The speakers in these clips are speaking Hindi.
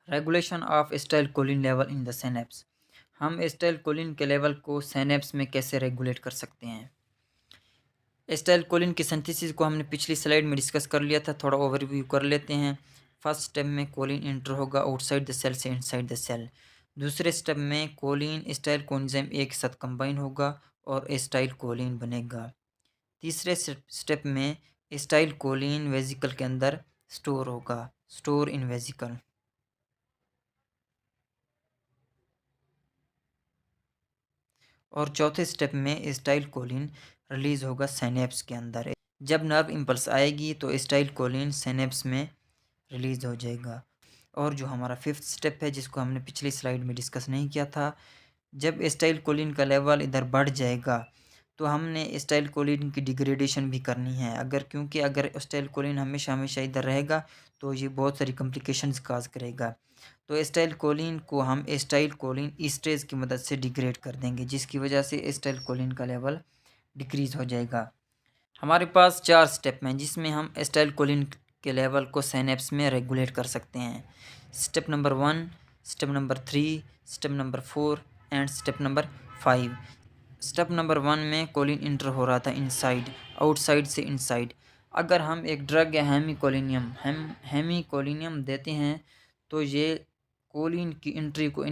Regulation of acetylcholine level in the synapse. हम एसिटाइलकोलिन के लेवल को सिनेप्स में कैसे रेगुलेट कर सकते हैं। एसिटाइलकोलिन की सिंथेसिस को हमने पिछली स्लाइड में डिस्कस कर लिया था, थोड़ा ओवरव्यू कर लेते हैं। फर्स्ट स्टेप में कोलिन इंटर होगा आउटसाइड द सेल से इनसाइड द सेल। दूसरे स्टेप में कोलिन एसिटाइल कोएंजाइम एक साथ कंबाइन होगा और एसिटाइलकोलिन बनेगा। तीसरे स्टेप में एसिटाइलकोलिन वेजिकल के अंदर स्टोर होगा, स्टोर इन वेजिकल। और चौथे स्टेप में एसिटाइलकोलिन रिलीज होगा सिनेप्स के अंदर। जब नर्व इम्पल्स आएगी तो एसिटाइलकोलिन सिनेप्स में रिलीज हो जाएगा। और जो हमारा फिफ्थ स्टेप है जिसको हमने पिछली स्लाइड में डिस्कस नहीं किया था, जब एसिटाइलकोलिन का लेवल इधर बढ़ जाएगा तो हमने एसिटाइलकोलिन की डिग्रेडेशन भी करनी है। क्योंकि अगर एसिटाइलकोलिन हमेशा हमेशा इधर रहेगा तो ये बहुत सारी कॉम्प्लिकेशंस काज करेगा। तो एसिटाइलकोलिन को हम एसिटाइलकोलिन ईस्टेज की मदद से डिग्रेड कर देंगे, जिसकी वजह से एसिटाइलकोलिन का लेवल डिक्रीज हो जाएगा। हमारे पास 4 स्टेप हैं जिसमें हम एसिटाइलकोलिन के लेवल को सिनेप्स में रेगुलेट कर सकते हैं। Step number 1, step number 3, step number 4 and step number 5। Step number 1 में कोलिन इंटर हो रहा था इनसाइड, आउटसाइड से इनसाइड। अगर हम एक ड्रग है हेमिकोलिनियम देते हैं तो ये कोलिन की एंट्री को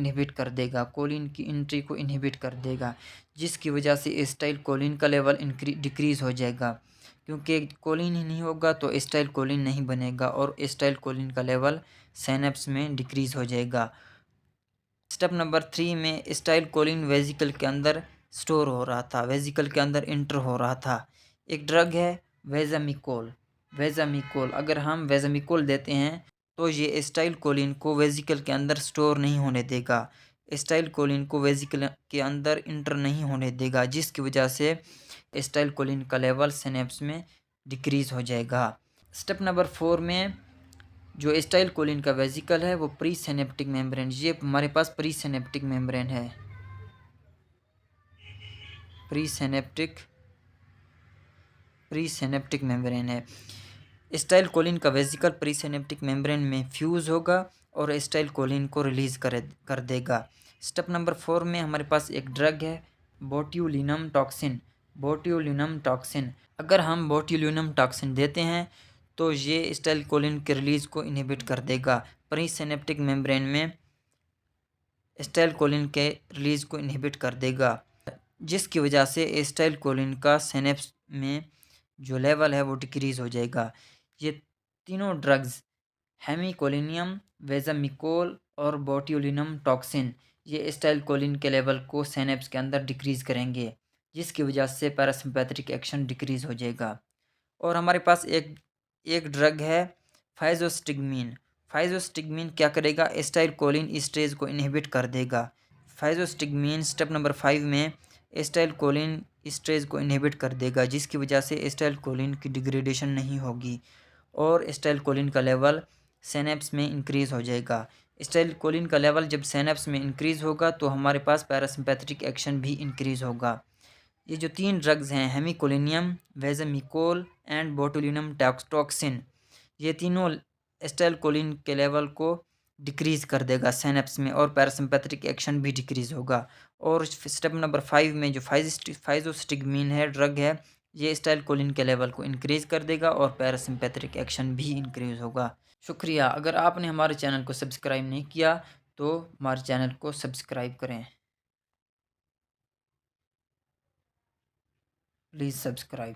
इनहिबिट कर देगा, जिसकी वजह से एसिटाइलकोलिन का लेवल डिक्रीज़ हो जाएगा। क्योंकि कोलिन ही नहीं होगा तो एसिटाइलकोलिन नहीं बनेगा और एसिटाइलकोलिन का लेवल सिनेप्स में डिक्रीज़ हो जाएगा। स्टेप नंबर 3 में एसिटाइलकोलिन वेजिकल के अंदर स्टोर हो रहा था, वेजिकल के अंदर इंटर हो रहा था। एक ड्रग है वेजामिकोल। अगर हम वेजामिकोल देते हैं तो ये एसिटाइलकोलिन को वेजिकल के अंदर स्टोर नहीं होने देगा, एसिटाइलकोलिन को वेजिकल के अंदर इंटर नहीं होने देगा, जिसकी वजह से एसिटाइलकोलिन का लेवल सिनेप्स में डिक्रीज़ हो जाएगा। स्टेप नंबर 4 में जो एसिटाइलकोलिन का वेजिकल है वो प्री सिनेप्टिक मेम्ब्रेन, ये हमारे पास प्री सिनेप्टिक मेम्ब्रेन है, प्री सिनेप्टिक मेम्ब्रेन है। एसिटाइलकोलिन का वेजिकल प्री सिनेप्टिक मेम्ब्रेन में फ्यूज़ होगा और एसिटाइलकोलिन को रिलीज़ कर देगा। स्टेप नंबर 4 में हमारे पास एक ड्रग है बोट्यूलिनम टॉक्सिन। अगर हम बोट्यूलिनम टॉक्सिन देते हैं तो ये एसिटाइलकोलिन के रिलीज़ को इनहिबिट कर देगा, प्री सिनेप्टिक मेम्ब्रेन में एसिटाइलकोलिन के रिलीज़ को इनहिबिट कर देगा, जिसकी वजह से एसिटाइलकोलिन का सिनेप्स में जो लेवल है वो डिक्रीज़ हो जाएगा। ये तीनों ड्रग्स हेमिकोलिनियम, वेजामिकोल और बोट्यूलिनम टॉक्सिन ये एसिटाइलकोलिन के लेवल को सिनेप्स के अंदर डिक्रीज़ करेंगे, जिसकी वजह से पैरासिम्पैथेटिक एक्शन डिक्रीज़ हो जाएगा। और हमारे पास एक ड्रग है फाइजोस्टिगमीन क्या करेगा, एसिटाइलकोलिन ईस्टेज को इनहिबिट कर देगा। फाइजोस्टिगमीन स्टेप नंबर 5 में एसिटाइलकोलिन ईस्टेज को इनहिबिट कर देगा, जिसकी वजह से एसिटाइलकोलिन की डिग्रेडेशन नहीं होगी और एसिटाइलकोलिन का लेवल सिनेप्स में इंक्रीज़ हो जाएगा। एसिटाइलकोलिन का लेवल जब सिनेप्स में इंक्रीज़ होगा तो हमारे पास पैरासिम्पैथेटिक एक्शन भी इंक्रीज़ होगा। ये जो 3 ड्रग्स हैं हेमिकोलिनियम, वेजामिकोल एंड बोटुलिनम टॉक्सिन, ये तीनों एसिटाइलकोलिन के लेवल को डिक्रीज़ कर देगा सिनेप्स में और पैरासिम्पैथेटिक एक्शन भी डिक्रीज़ होगा। और स्टेप नंबर 5 में जो फाइजोस्टिगमीन है ड्रग है, ये एसिटाइलकोलिन के लेवल को इंक्रीज़ कर देगा और पैरासिम्पैथेटिक एक्शन भी इंक्रीज़ होगा। शुक्रिया। अगर आपने हमारे चैनल को सब्सक्राइब नहीं किया तो हमारे चैनल को सब्सक्राइब करें, प्लीज़ सब्सक्राइब।